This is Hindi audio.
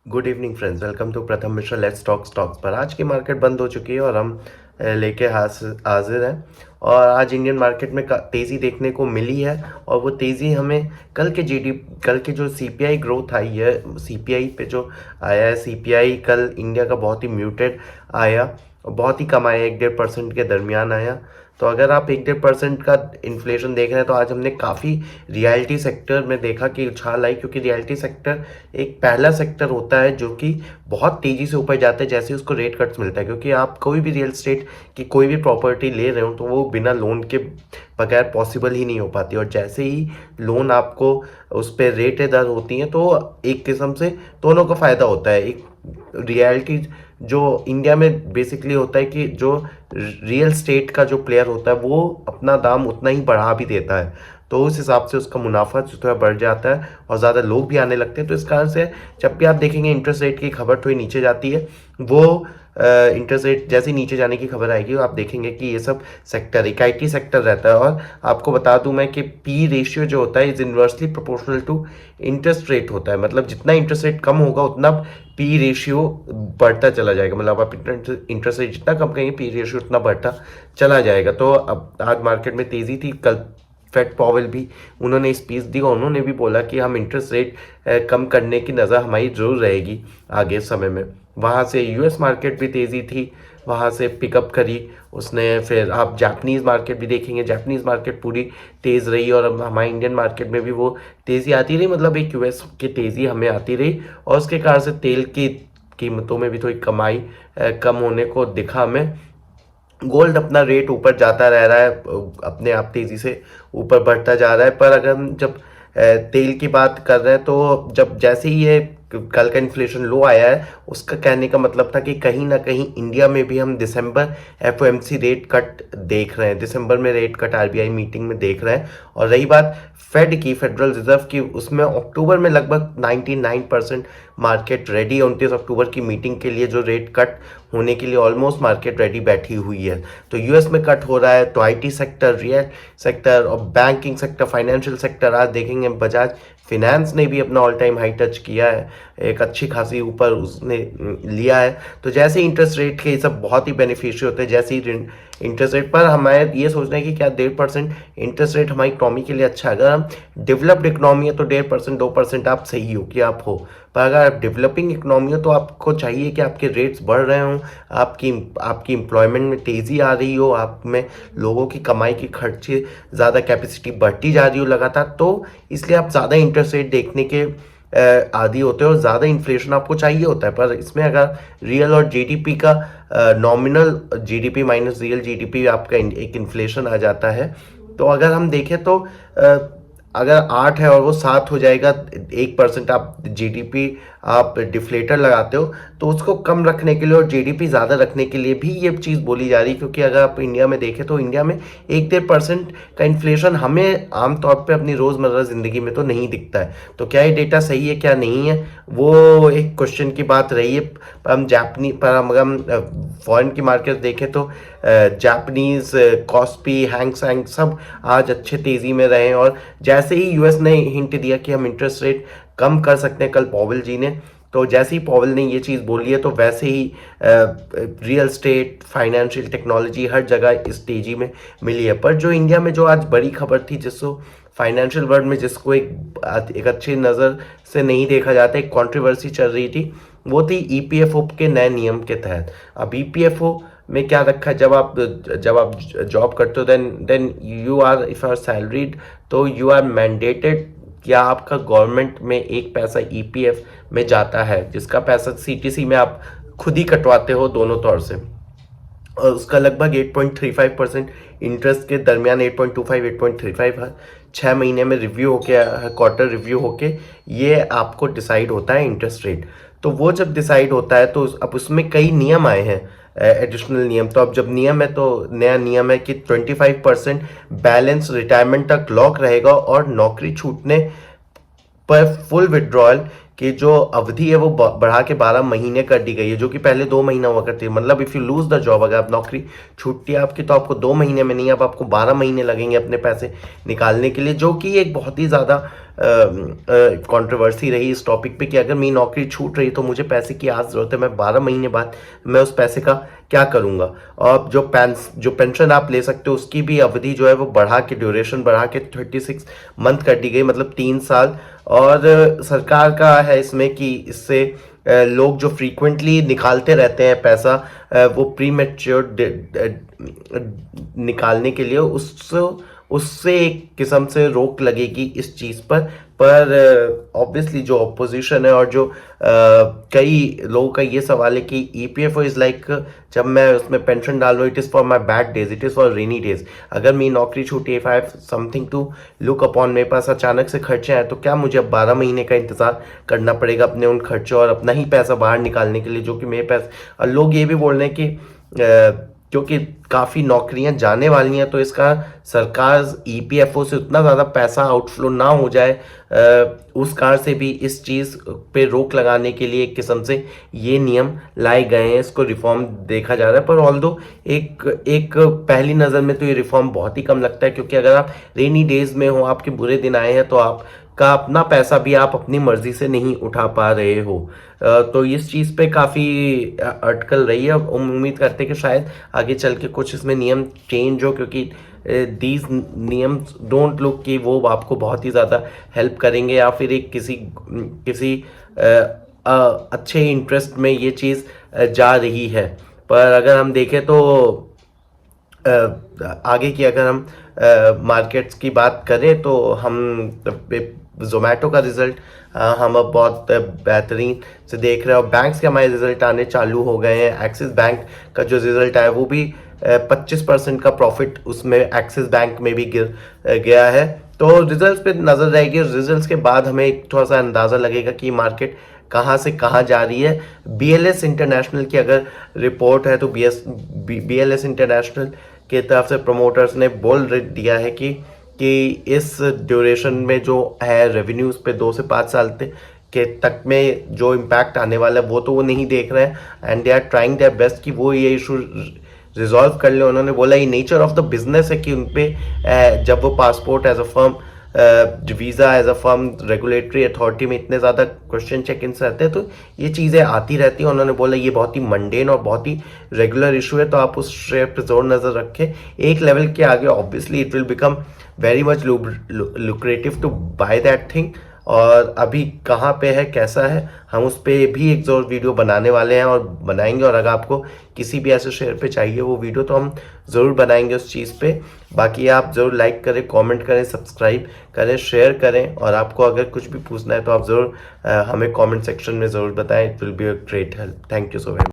Good evening friends, welcome to Pratham Mishra let's talk stocks पर। आज की मार्केट बंद हो चुकी है और हम लेके हाजिर हैं। और आज इंडियन मार्केट में तेज़ी देखने को मिली है। और वो तेज़ी हमें कल के जो सीपीआई ग्रोथ आई है, सीपीआई पे जो आया है, सीपीआई कल इंडिया का बहुत ही म्यूटेड आया, बहुत ही कम आया, 1-1.5% के दरमियान आया। तो अगर आप 1-1.5% का इन्फ्लेशन देख रहे हैं तो आज हमने काफ़ी रियलिटी सेक्टर में देखा कि उछाल आई, क्योंकि रियलिटी सेक्टर एक पहला सेक्टर होता है जो कि बहुत तेज़ी से ऊपर जाता है जैसे उसको रेट कट्स मिलता है। क्योंकि आप कोई भी रियल एस्टेट की कोई भी प्रॉपर्टी ले रहे हो तो वो बिना लोन के बगैर पॉसिबल ही नहीं हो पाती। और जैसे ही लोन आपको उस पर रेट दर होती हैं तो एक किस्म से दोनों को फ़ायदा होता है। एक रियलिटी जो इंडिया में बेसिकली होता है कि जो रियल स्टेट का जो प्लेयर होता है वो अपना दाम उतना ही बढ़ा भी देता है, तो उस हिसाब से उसका मुनाफा जो थोड़ा बढ़ जाता है और ज़्यादा लोग भी आने लगते हैं। तो इस कारण से जब भी आप देखेंगे इंटरेस्ट रेट की खबर थोड़ी नीचे जाती है, वो इंटरेस्ट रेट जैसे नीचे जाने की खबर आएगी आप देखेंगे कि ये सब सेक्टर एक आईटी सेक्टर रहता है। और आपको बता दूं मैं कि पी रेशियो जो होता है is inversely proportional to interest rate होता है। मतलब जितना इंटरेस्ट रेट कम होगा उतना पी रेशियो बढ़ता चला जाएगा। मतलब आप इंटरेस्ट रेट जितना कम करेंगे पी रेशियो उतना बढ़ता चला जाएगा। तो अब आज मार्केट में तेज़ी थी। कल फेड पॉवेल भी उन्होंने स्पीच दी और उन्होंने भी बोला कि हम इंटरेस्ट रेट कम करने की नज़र हमारी जरूर रहेगी आगे समय में। वहाँ से यूएस मार्केट भी तेज़ी थी, वहाँ से पिकअप करी उसने। फिर आप जापानीज़ मार्केट भी देखेंगे, जापानीज़ मार्केट पूरी तेज़ रही और हमारे इंडियन मार्केट में भी वो तेज़ी आती रही। मतलब एक यूएस की तेज़ी हमें आती रही और उसके कारण से तेल की कीमतों में भी थोड़ी कमाई कम होने को दिखा हमें। गोल्ड अपना रेट ऊपर जाता रह रहा है, अपने आप तेज़ी से ऊपर बढ़ता जा रहा है। पर अगर हम जब तेल की बात कर रहे हैं तो जब जैसे ही ये कल का इन्फ्लेशन लो आया है, उसका कहने का मतलब था कि कहीं ना कहीं इंडिया में भी हम दिसंबर एफओएमसी रेट कट देख रहे हैं, दिसंबर में रेट कट आरबीआई मीटिंग में देख रहे हैं। और रही बात फेड की, फेडरल रिजर्व की, उसमें अक्टूबर में लगभग 99% मार्केट रेडी है। 29 अक्टूबर की मीटिंग के लिए जो रेट कट होने के लिए ऑलमोस्ट मार्केट रेडी बैठी हुई है। तो यूएस में कट हो रहा है तो आईटी सेक्टर, रियल सेक्टर और बैंकिंग सेक्टर, फाइनेंशियल सेक्टर, आज देखेंगे बजाज फिनेंस ने भी अपना ऑल टाइम हाई टच किया है, एक अच्छी खासी ऊपर उसने लिया है। तो जैसे इंटरेस्ट रेट के ये सब बहुत ही बेनिफिशियल होते हैं। जैसे ही इंटरेस्ट रेट पर हमें ये सोचना है कि क्या 1.5% इंटरेस्ट रेट हमारी इकनॉमी के लिए अच्छा है। अगर हम डेवलप्ड इकनॉमी है तो 1.5% 2% आप सही हो कि आप हो। पर अगर आप डेवलपिंग इकनॉमी हो तो आपको चाहिए कि आपके रेट्स बढ़ रहे हों, आपकी आपकी एम्प्लॉयमेंट में तेज़ी आ रही हो, आप में लोगों की कमाई की खर्चे ज़्यादा कैपेसिटी बढ़ती जा रही हो लगातार। तो इसलिए आप ज़्यादा इंटरेस्ट रेट देखने के आदी होते हो और ज़्यादा इन्फ्लेशन आपको चाहिए होता है। पर इसमें अगर रियल और जीडीपी का nominal GDP minus real GDP आपका एक इन्फ्लेशन आ जाता है। तो अगर हम देखें तो अगर 8 है और वो 7 हो जाएगा, 1% आप जीडीपी आप डिफ्लेटर लगाते हो, तो उसको कम रखने के लिए और जीडीपी ज़्यादा रखने के लिए भी ये चीज़ बोली जा रही है। क्योंकि अगर आप इंडिया में देखें तो इंडिया में 1-1.5% का इन्फ्लेशन हमें आमतौर पे अपनी रोज़मर्रा ज़िंदगी में तो नहीं दिखता है। तो क्या ये डेटा सही है क्या नहीं है, वो एक क्वेश्चन की बात रही है। पर हम फॉरेन की मार्केट देखें तो जापानीज कॉस्पी, हैंग सैंग सब आज अच्छे तेज़ी में रहे। और जैसे ही यूएस ने हिंट दिया कि हम इंटरेस्ट रेट कम कर सकते हैं कल पॉवेल जी ने, तो जैसे ही पॉवेल ने ये चीज़ बोली है तो वैसे ही रियल स्टेट, फाइनेंशियल टेक्नोलॉजी हर जगह इस तेजी में मिली है। पर जो इंडिया में जो आज बड़ी खबर थी, जिसको फाइनेंशियल वर्ल्ड में जिसको एक अच्छी नज़र से नहीं देखा जाता, एक कंट्रोवर्सी चल रही थी, वो थी ईपीएफओ के नए नियम के तहत। अब ईपीएफओ में क्या रखा है, जब आप जॉब करते हो then you are, if are salaried, तो यू आर मैंडेटेड क्या आपका गवर्नमेंट में एक पैसा ईपीएफ में जाता है, जिसका पैसा सीटीसी में आप खुद ही कटवाते हो दोनों तौर से। और उसका लगभग 8.35% इंटरेस्ट के दरमियान, 8.25 8.35 है। 6 महीने में रिव्यू होके, क्वार्टर रिव्यू होके ये आपको डिसाइड होता है इंटरेस्ट रेट। तो वो जब डिसाइड होता है तो अब उसमें कई नियम आए हैं, एडिशनल नियम। तो अब जब नियम है तो नया नियम है कि 25% बैलेंस रिटायरमेंट तक लॉक रहेगा और नौकरी छूटने पर फुल विड्रॉयल की जो अवधि है वो बढ़ा के 12 महीने कर दी गई है, जो कि पहले 2 महीना हुआ करती है। मतलब if you lose the job, अगर आप नौकरी छूटती है आपकी, तो आपको 2 महीने में नहीं, अब आपको 12 महीने लगेंगे अपने पैसे निकालने के लिए, जो कि एक बहुत ही ज़्यादा कंट्रोवर्सी रही इस टॉपिक पे कि अगर मेरी नौकरी छूट रही तो मुझे पैसे की आज ज़रूरत है, मैं 12 महीने बाद मैं उस पैसे का क्या करूँगा। और जो पेंशन आप ले सकते हो उसकी भी अवधि जो है वो बढ़ा के, ड्यूरेशन बढ़ा के 36 मंथ कर दी गई, मतलब 3 साल। और सरकार का है इसमें कि इससे लोग जो फ्रीक्वेंटली निकालते रहते हैं पैसा, वो प्री मैच्योर निकालने के लिए उससे एक किस्म से रोक लगेगी इस चीज़ पर ऑब्वियसली जो ऑपोजिशन है और जो कई लोगों का ये सवाल है कि ईपीएफओ इज़ लाइक, जब मैं उसमें पेंशन डाल रहा हूँ, it is for my bad days, it is for rainy days. अगर मेरी नौकरी छूटी, if I have something to look upon, मेरे पास अचानक से खर्चे आए, तो क्या मुझे अब 12 महीने का इंतजार करना पड़ेगा अपने उन खर्चों और अपना ही पैसा बाहर निकालने के लिए, जो कि मेरे पास। और लोग ये भी बोल रहे हैं कि क्योंकि काफ़ी नौकरियां जाने वाली हैं तो इसका सरकार ईपीएफओ से उतना ज़्यादा पैसा आउटफ्लो ना हो जाए, उस कारण से भी इस चीज़ पे रोक लगाने के लिए एक किस्म से ये नियम लाए गए हैं। इसको रिफॉर्म देखा जा रहा है, पर ऑल्दो एक पहली नज़र में तो ये रिफॉर्म बहुत ही कम लगता है, क्योंकि अगर आप रेनी डेज में हो, आपके बुरे दिन आए हैं, तो आप का अपना पैसा भी आप अपनी मर्जी से नहीं उठा पा रहे हो। तो इस चीज़ पे काफ़ी अटकल रही है। उम्मीद करते हैं कि शायद आगे चल के कुछ इसमें नियम चेंज हो, क्योंकि दीज नियम्स डोंट लुक कि वो आपको बहुत ही ज़्यादा हेल्प करेंगे या फिर एक किसी अच्छे इंटरेस्ट में ये चीज़ जा रही है। पर अगर हम देखें तो आगे की अगर हम मार्केट्स की बात करें तो हम जोमेटो का रिजल्ट हम अब बहुत बेहतरीन से देख रहे हैं, और बैंक्स के हमारे रिजल्ट आने चालू हो गए हैं। एक्सिस बैंक का जो रिजल्ट आया वो भी 25% का प्रॉफिट उसमें एक्सिस बैंक में भी गिर गया है। तो रिजल्ट्स पे नज़र रहेगी, रिजल्ट्स के बाद हमें एक थोड़ा सा अंदाज़ा लगेगा कि मार्केट कहाँ से कहाँ जा रही है। बीएलएस इंटरनेशनल की अगर रिपोर्ट है तो बीएलएस इंटरनेशनल के तरफ से प्रमोटर्स ने बोल दिया है कि इस ड्यूरेशन में जो है रेवेन्यूज पे 2 से 5 साल के तक में जो इम्पैक्ट आने वाला है वो तो वो नहीं देख रहे हैं, and they are trying their best कि वो ये इशू रिजॉल्व कर ले। उन्होंने बोला ये नेचर ऑफ द बिजनेस है कि उन पे जब वो passport as a firm, visa as a firm, regulatory authority में इतने ज़्यादा क्वेश्चन चेक इन रहते हैं, तो ये चीज़ें आती रहती हैं। उन्होंने बोला ये बहुत ही मंडेन और बहुत ही रेगुलर इशू है, तो आप उस शेयर पर जोर नज़र रखें। एक लेवल के आगे obviously it will become very much lucrative to buy that thing. और अभी कहाँ पे है, कैसा है, हम उस पर भी एक ज़रूर वीडियो बनाने वाले हैं और बनाएंगे। और अगर आपको किसी भी ऐसे शेयर पे चाहिए वो वीडियो तो हम ज़रूर बनाएंगे उस चीज़ पे। बाकी आप ज़रूर लाइक करें, कमेंट करें, सब्सक्राइब करें, शेयर करें, और आपको अगर कुछ भी पूछना है तो आप ज़रूर हमें कमेंट सेक्शन में ज़रूर बताएं। It will be a great help. Thank you so much.